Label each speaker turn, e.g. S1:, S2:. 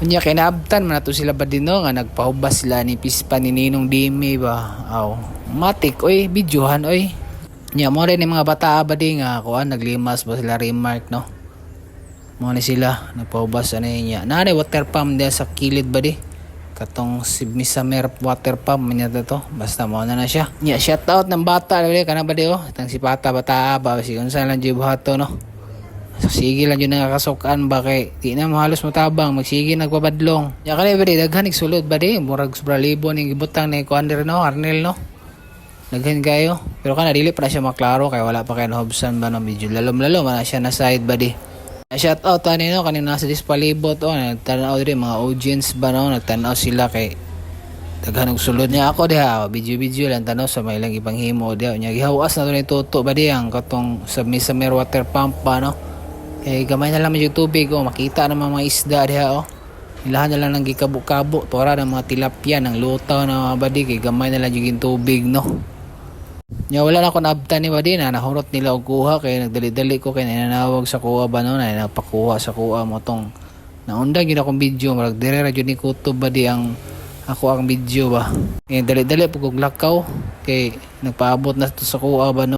S1: Unya kinaabtan man nato sila ba din no nga nagpahubas sila ni Pispa ni Ninong Dimi ba. Aw, matik oy videohan oy. Nya mo rin ni mga bata ba din nga kuan naglimas ba sila remark no. Mo ni sila nagpahubas ani niya. Nare water pump dia sa kilid ba di. Katong si Misamer water pump niya to. Basta mo na siya. Nya shout out ng bata dali kana ba di oh. Tang si bata ba si unsa lang jud buhato no. So, sige lang yun nakakasukan ba kay di na mo halos matabang magsige nagpabadlong ya kani ba di daghan sulod ba di murag sobra libo ning gibutang ni Kuander no Arnel no daghan kayo pero kana dili pa siya maklaro kay wala pa kay nahobsan ba no medyo lalom na siya na side ba di shout out ani no kanina nasa dispalibot oh nagtanaw diri mga audience ba no nagtanaw sila kay daghan og sulod niya ako diha video lang tanaw sa may ilang ibang himo diha nya gihawas na to ni Toto ba di ang katong sa Misamer water pump ba no. Eh gamay na lang yung tubig oh, makita naman mga isda diha oh. Ilahan na lang ng gikabo-kabo para ng mga tilapia ng lutaw na mga badi kay gamay na lang yung tubig no. Nya wala na ko naabtan ni badi na nahurot nila og kuha kay nagdali-dali ko kay nanawag sa kuha ba no na napakuha sa kuha mo tong naundang gyud akong video marag dire ra jud ni kutob badi ang ako ang video ba. Eh dali-dali pug lakaw kay nagpaabot na to sa kuha ba no.